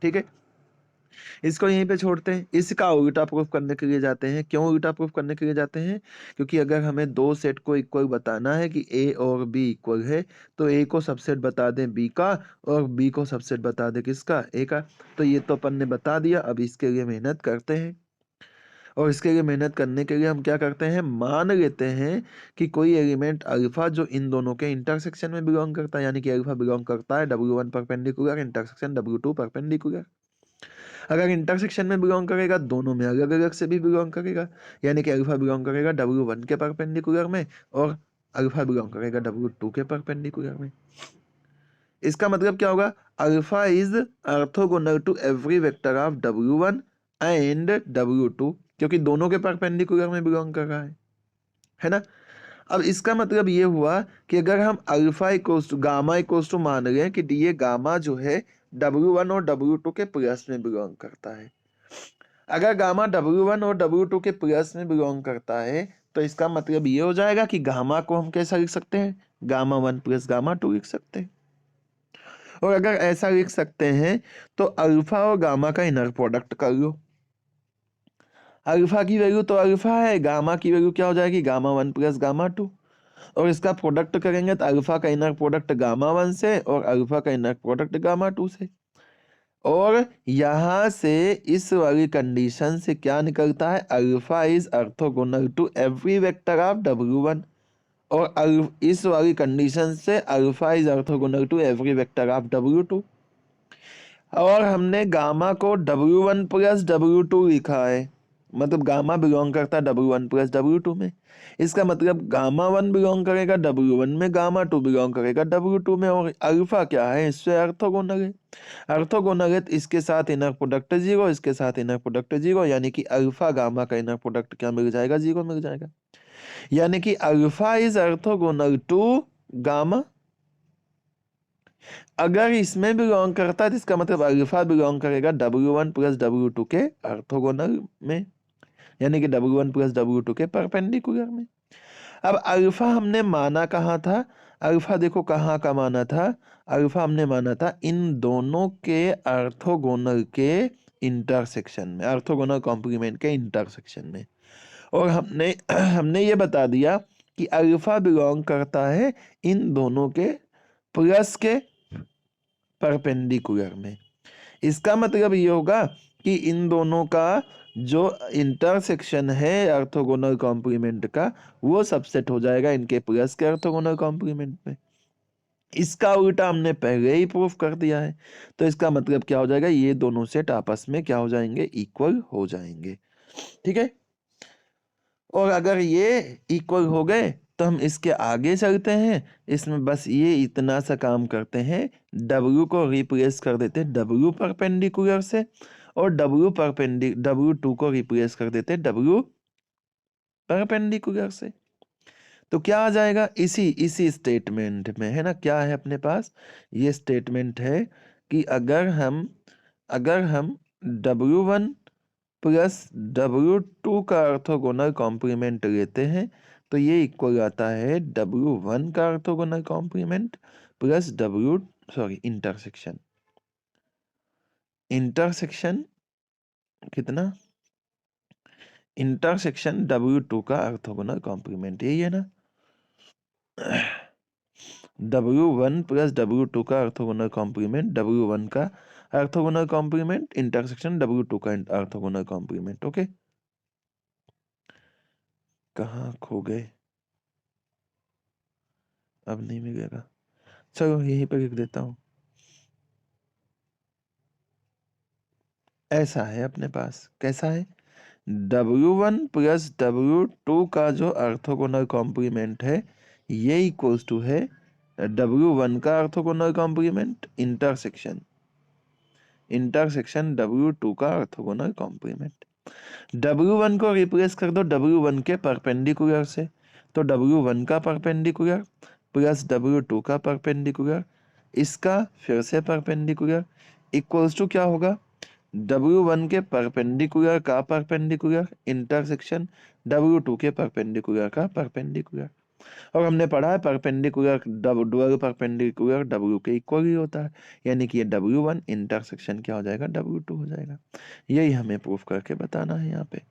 ठीक है, इसको यहीं पे छोड़ते हैं, इसका उल्टा प्रूफ करने के लिए जाते हैं। क्यों उल्टा प्रूफ करने के लिए जाते हैं, क्योंकि अगर हमें दो सेट को इक्वल बताना है कि A और B इक्वल है, तो A को सबसेट बता दें B का और B को सबसेट बता दें किसका, A का। तो ये तो अपन ने बता दिया, अब इसके लिए मेहनत करते हैं। और इसके लिए मेहनत करने के लिए हम क्या करते हैं, मान लेते हैं कि कोई एलिमेंट अल्फा जो इन दोनों के इंटरसेक्शन में बिलोंग करता है, यानी कि अल्फा बिलोंग करता है W1 perpendicular intersection W2 perpendicular. अगर इंटरसेक्शन में बिलोंग करेगा, दोनों में अलग अलग से भी बिलोंग करेगा, यानी कि अल्फा बिलोंग करेगा W1 के परपेंडिकुलर में और अल्फा बिलोंग करेगा W2 के परपेंडिकुलर में। इसका मतलब क्या होगा, alpha is orthogonal to every vector of W1 and W2, क्योंकि दोनों के परपेंडिकुलर में बिलोंग कर रहा है ना। अब इसका मतलब ये हुआ कि अगर हम alpha equals to gamma equals to मान लें कि ये गामा जो है W1 और W2 के प्लस में बिलोंग करता है, अगर गामा W1 और W2 के प्लस में बिलोंग करता है, तो इसका मतलब ये हो जाएगा कि गामा को हम कैसा लिख सकते हैं, गामा 1 प्लस गामा 2 लिख सकते हैं। और अगर ऐसा लिख सकते हैं तो अल्फा और गामा का इनर प्रोडक्ट कर लो। अल्फा की वैल्यू तो अल्फा है, गामा की वैल्यू क्या हो जाएगी, गामा 1 प्लस गामा 2। और इसका प्रोडक्ट करेंगे तो अल्फा का इनर प्रोडक्ट गामा 1 से और अल्फा का इनर प्रोडक्ट गामा 2 से। और यहाँ से इस वाली कंडीशन से क्या निकलता है, alpha is orthogonal to every vector of W1, और इस वाली कंडीशन से alpha is orthogonal to every vector of W2, और हमने गामा को W1 प्लस W2 लिखा है, मतलब गामा बिलोंग करता है W1 प्लस W2 में। इसका मतलब गामा 1 बिलोंग करेगा W1 में, गामा 2 बिलोंग करेगा W2 में, और अल्फा क्या है, इससे ऑर्थोगोनल है। ऑर्थोगोनल है तो इसके साथ इनर प्रोडक्ट 0, इसके साथ इनर प्रोडक्ट 0, यानी कि अल्फा गामा का इनर प्रोडक्ट क्या मिल जाएगा, 0 मिल जाएगा। यानी कि alpha is orthogonal to gamma. अगर इसमें बिलोंग करता है तो इसका मतलब अल्फा बिलोंग करेगा W1 प्लस W2 के ऑर्थोगोनल में, यानी कि W1 प्लस W2 के परपेंडिकुलर में। अब अल्फा हमने माना कहाँ था, अल्फा देखो कहाँ का माना था, अल्फा हमने माना था इन दोनों के ऑर्थोगोनल के इंटरसेक्शन में, ऑर्थोगोनल कॉम्प्लीमेंट के इंटरसेक्शन में। और हमने हमने ये बता दिया कि अल्फा बिलोंग करता है इन दोनों के प्लस के परपेंडिकुलर में। इसका मतलब ये होगा कि इन दोनों का जो इंटरसेक्शन है ऑर्थोगोनल कॉम्प्लीमेंट का, वो सबसेट हो जाएगा इनके प्लस के ऑर्थोगोनल कॉम्प्लीमेंट में। इसका उल्टा हमने पहले ही प्रूफ कर दिया है, तो इसका मतलब क्या हो जाएगा, ये दोनों सेट आपस में क्या हो जाएंगे, इक्वल हो जाएंगे। ठीक है, और अगर ये इक्वल हो गए तो हम इसके आगे चलते हैं। इसमें बस ये इतना सा काम करते हैं, W को रिप्लेस कर देते हैं W परपेंडिकुलर से, और W2 को रिप्लेस कर देते हैं W परपेंडिकुलर से। तो क्या आ जाएगा, इसी इसी स्टेटमेंट में है ना, क्या है अपने पास, ये स्टेटमेंट है कि अगर हम W1 प्लस W2 का ऑर्थोगोनल कॉम्प्लीमेंट लेते हैं तो ये इक्वल आता है W1 का orthogonal complement plus intersection, intersection कितना, इंटरसेक्शन W2 का ऑर्थोगोनल कॉम्प्लीमेंट, यही है ना। W1 प्लस W2 का ऑर्थोगोनल कॉम्प्लीमेंट, W1 का ऑर्थोगोनल कॉम्प्लीमेंट इंटरसेक्शन W2 का ऑर्थोगोनल कॉम्प्लीमेंट। ओके, कहाँ खो गए, अब नहीं मिलेगा, चलो यहीं पर लिख देता हूँ। ऐसा है अपने पास, कैसा है, W1 प्लस W2 का जो ऑर्थोगोनल कॉम्प्लीमेंट है, ये इक्वल्स टू है W1 का ऑर्थोगोनल कॉम्प्लीमेंट इंटरसेक्शन W2 का ऑर्थोगोनल कॉम्प्लीमेंट। W1 को रिप्लेस कर दो W1 के परपेंडिकुलर से, तो W1 का परपेंडिकुलर प्लस W2 का परपेंडिकुलर, इसका फिर से परपेंडिकुलर, इक्वल्स टू क्या होगा, W1 के परपेंडिकुलर का परपेंडिकुलर इंटरसेक्शन W2 के परपेंडिकुलर का परपेंडिकुलर। और हमने पढ़ा है परपेंडिकुलर डबल परपेंडिकुलर W के इक्वल ही होता है, यानी कि ये W1 इंटरसेक्शन क्या हो जाएगा, W2 हो जाएगा। यही हमें प्रूफ करके बताना है यहाँ पे।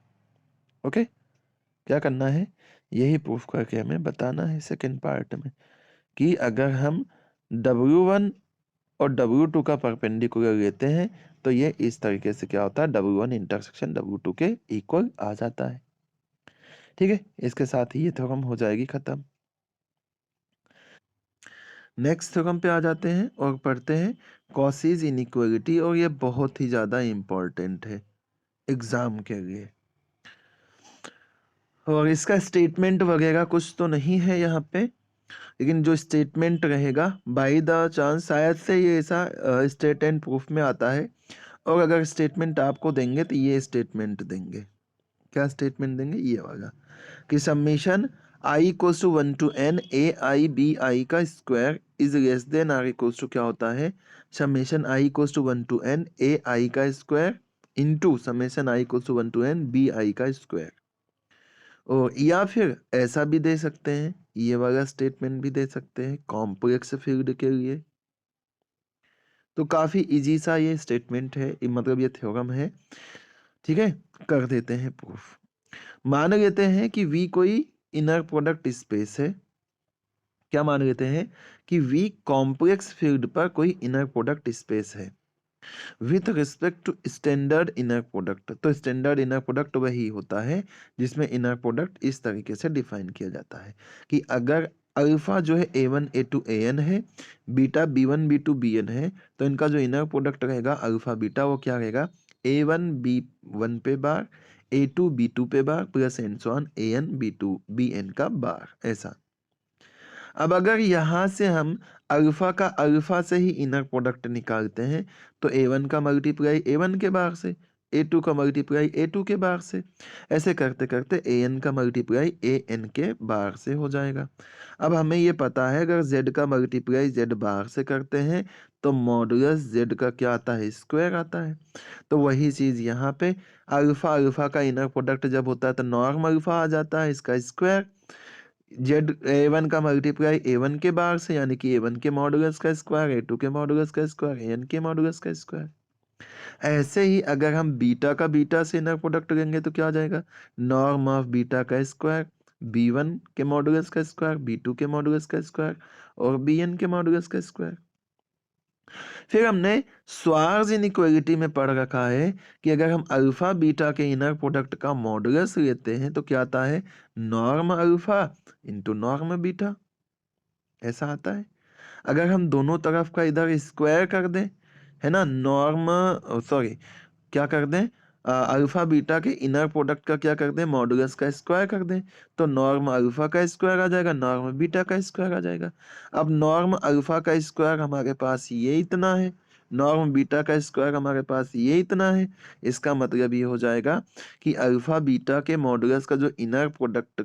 ओके, क्या करना है, यही प्रूफ करके हमें बताना है सेकेंड पार्ट में, कि अगर हम W1 और W2 का परपेंडिकुलर लेते हैं तो ये इस तरीके से क्या होता है, W1 इंटरसेक्शन W2 के इक्वल आ जाता है। ठीक है, इसके साथ ही ये थ्योरम हो जाएगी खत्म। नेक्स्ट थ्योरम पे आ जाते हैं और पढ़ते हैं कॉसीज इनइक्वालिटी, और ये बहुत ही ज़्यादा इम्पोर्टेंट है एग्जाम के लिए। और इसका स्टेटमेंट वगैरह कुछ तो नहीं है यहाँ पे, लेकिन जो स्टेटमेंट रहेगा बाय द चांस शायद से ये ऐसा स्टेट एंड प्रूफ में आता है, और अगर स्टेटमेंट आपको देंगे तो ये स्टेटमेंट देंगे, क्या स्टेटमेंट देंगे, ये वाला, कि summation I equals to 1 to n A I B I का square is less than or equals to क्या होता है, summation I equals to 1 to n A I का square into summation I equals to 1 to n B I का square. और या फिर ऐसा भी दे सकते हैं, ये वाला स्टेटमेंट भी दे सकते हैं कॉम्प्लेक्स फील्ड के लिए। तो काफी इजी सा ये स्टेटमेंट है, मतलब ये थ्योरम है। ठीक है, कर देते हैं प्रूफ। मान लेते हैं कि V कोई इनर प्रोडक्ट स्पेस है, क्या मान लेते हैं कि V कॉम्प्लेक्स फील्ड पर कोई इनर प्रोडक्ट स्पेस है। With respect to standard inner product. तो स्टैंडर्ड इनर प्रोडक्ट वही होता है जिसमें इनर प्रोडक्ट इस तरीके से डिफाइन किया जाता है कि अगर अल्फा जो है A1 A2 AN है, बीटा B1 B2 BN है, तो इनका जो इनर प्रोडक्ट रहेगा अल्फा बीटा वो क्या रहेगा, A1 B1 पे बार, A2 B2 पे bar plus and so on AN B2 BN का बार, ऐसा। अब अगर यहाँ से हम अल्फा का अल्फा से ही इनर प्रोडक्ट निकालते हैं तो A1 का मल्टीप्लाई A1 के बार से, A2 का मल्टीप्लाई A2 के बार से, ऐसे करते करते AN का मल्टीप्लाई AN के बार से हो जाएगा। अब हमें ये पता है अगर Z का मल्टीप्लाई Z बार से करते हैं तो मॉडुलस Z का क्या आता है, स्क्वायर आता है। तो वही चीज़ यहाँ पे अल्फा अल्फा का इनर प्रोडक्ट जब होता है तो नॉर्म अल्फा आ जाता है, इसका स्क्वायर। जेड A1 का मल्टीप्लाई A1 के बार से यानी कि A1 के मॉडुलस का स्क्वायर, A2 के मॉडुलस का स्क्वायर, AN के मॉडुलस का स्क्वायर। ऐसे ही अगर हम बीटा का बीटा से इनर प्रोडक्ट लेंगे तो क्या आ जाएगा, नॉर्म ऑफ बीटा का स्क्वायर, B1 के मॉडुलस का स्क्वायर, B2 के मॉडुलस का स्क्वायर और BN के मॉडुलस का स्क्वायर। फिर हमने स्वार्ज इनइक्वालिटी में पढ़ रखा है कि अगर हम अल्फा बीटा के इनर प्रोडक्ट का मॉडुलस लेते हैं तो क्या आता है, norm alpha into norm beta, ऐसा आता है। अगर हम दोनों तरफ का इधर स्क्वायर कर दें, है ना, नॉर्म, सॉरी क्या कर दें, अल्फा बीटा के इनर प्रोडक्ट का क्या कर दें, मॉडुलस का स्क्वायर कर दें, तो नॉर्म अल्फा का स्क्वायर आ जाएगा, नॉर्म बीटा का स्क्वायर आ जाएगा। अब नॉर्म अल्फा का स्क्वायर हमारे पास ये इतना है, नॉर्म बीटा का स्क्वायर हमारे पास ये इतना है। इसका मतलब ये हो जाएगा कि अल्फा बीटा के मॉडुलस का जो inner product,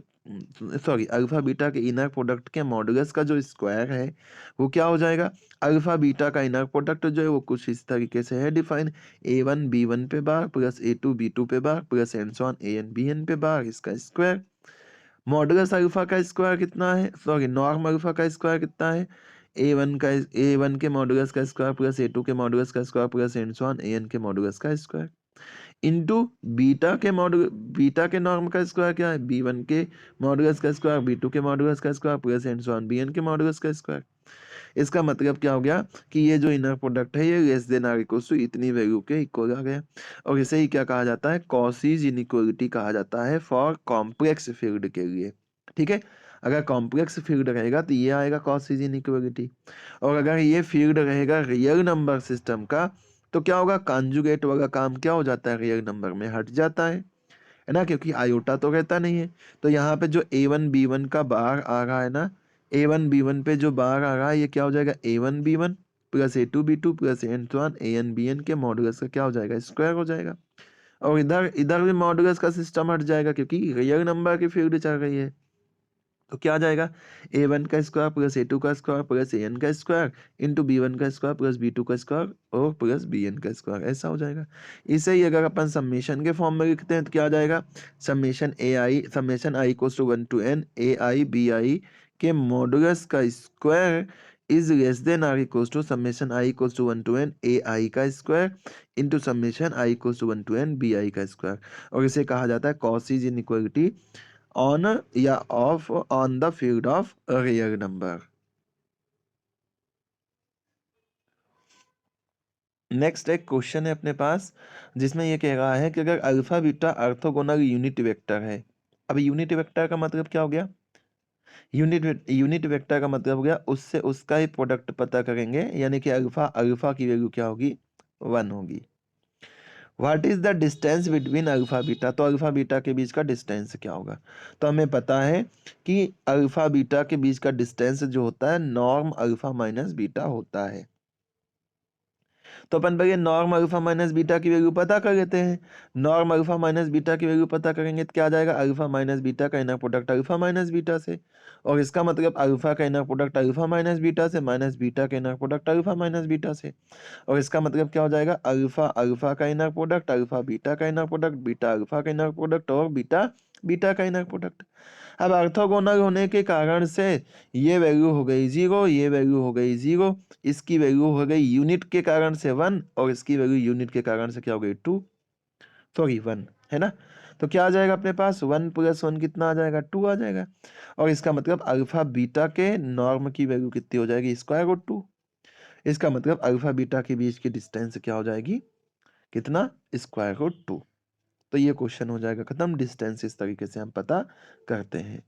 sorry alpha beta के इनर प्रोडक्ट के मॉडुलस का जो स्क्वायर है वो क्या हो जाएगा, अल्फा बीटा का इनर प्रोडक्ट जो है वो कुछ इस तरीके से है डिफाइन, A1 B1 पे बार प्लस A2 B2 पे bar plus and so on AN BN पे बार, इसका स्क्वायर। मॉडुलस अल्फा का स्क्वायर कितना है, सॉरी नॉर्म अल्फा का स्क्वायर कितना है, A1 के मॉडुलस का स्क्वायर प्लस A2 के मॉडुलस का square plus and so on AN के मॉडुलस का स्क्वायर इंटू बीटा के नॉर्म का स्क्वायर क्या है, B1 के मॉडुलस का स्क्वायर, B2 के मॉडुलस का square plus and so on BN के मॉडुलस का स्क्वायर। इसका मतलब क्या हो गया कि ये जो इनर प्रोडक्ट है ये less than or equal to इतनी वैल्यू के इक्वल आ गया। और इसे ही क्या कहा जाता है, कॉसीज इनइक्वालिटी कहा जाता है फॉर कॉम्प्लेक्स फील्ड के लिए। ठीक है, अगर कॉम्प्लेक्स फील्ड रहेगा तो ये आएगा कॉसीज इनइक्वालिटी, और अगर ये फील्ड रहेगा रियल नंबर सिस्टम का तो क्या होगा, कॉन्जुगेट वाला काम क्या हो जाता है, रियल नंबर में हट जाता है ना, क्योंकि आयोटा तो रहता नहीं है। तो यहाँ पे जो A1 B1 का बार आ रहा है ना, A1 B1 पे जो बार आ रहा है ये क्या हो जाएगा, A1 B1 plus A2 B2 plus and so on AN BN के मॉडुलस का क्या हो जाएगा, स्क्वायर हो जाएगा। और इधर इधर भी मॉडुलस का सिस्टम हट जाएगा क्योंकि रियल नंबर की फील्ड चल रही है। तो क्या आ जाएगा, A1 का स्क्वायर प्लस A2 का स्क्वायर प्लस AN का स्क्वायर इंटू B1 का स्क्वायर प्लस B2 का स्क्वायर और प्लस BN का स्क्वायर, ऐसा हो जाएगा। इसे ही अगर अपन समेशन के फॉर्म में लिखते हैं तो क्या आ जाएगा, summation I equals to 1 to N AI BI के मॉडुलस का square is less than or equals to summation I equals to 1 to N AI का square into summation I equals to 1 to N BI का square. और इसे कहा जाता है Cauchy's inequality on या of on the field of real number. Next एक question है अपने पास जिसमें ये कह रहा है कि अगर alpha beta orthogonal unit vector है। अब यूनिट वेक्टर का मतलब क्या हो गया, यूनिट वेक्टर का मतलब हो गया उससे उसका ही प्रोडक्ट पता करेंगे, यानी कि अल्फा अल्फा की वैल्यू क्या होगी, 1 होगी। What is the distance between alpha beta, तो अल्फा बीटा के बीच का डिस्टेंस क्या होगा। तो हमें पता है कि अल्फा बीटा के बीच का डिस्टेंस जो होता है नॉर्म अल्फा माइनस बीटा होता है। तो अपन पहले नॉर्म अल्फा माइनस बीटा की वैल्यू पता कर लेते हैं। नॉर्म अल्फा माइनस बीटा की वैल्यू पता करेंगे तो क्या आ जाएगा, अल्फा माइनस बीटा का inner product alpha minus beta से, और इसका मतलब अल्फा का inner product alpha minus beta से माइनस बीटा का inner product alpha minus beta से, और इसका मतलब क्या हो जाएगा, अल्फा अल्फा का इनर प्रोडक्ट अल्फा बीटा का इनर प्रोडक्ट बीटा अल्फा का इनर प्रोडक्ट और बीटा बीटा का इनर प्रोडक्ट। अब ऑर्थोगोनल होने के कारण से ये वैल्यू हो गई 0, ये वैल्यू हो गई 0, इसकी वैल्यू हो गई यूनिट के कारण से 1 और इसकी वैल्यू यूनिट के कारण से क्या हो गई 2, सॉरी 1, है ना। तो क्या आ जाएगा अपने पास, 1 + 1 कितना आ जाएगा, 2 आ जाएगा। और इसका मतलब अल्फा बीटा के नॉर्म की वैल्यू कितनी हो जाएगी, स्क्वायर रूट 2। इसका मतलब अल्फा बीटा के बीच की डिस्टेंस क्या हो जाएगी, कितना, स्क्वायर रूट 2। तो ये क्वेश्चन हो जाएगा खत्म। डिस्टेंस इस तरीके से हम पता करते हैं।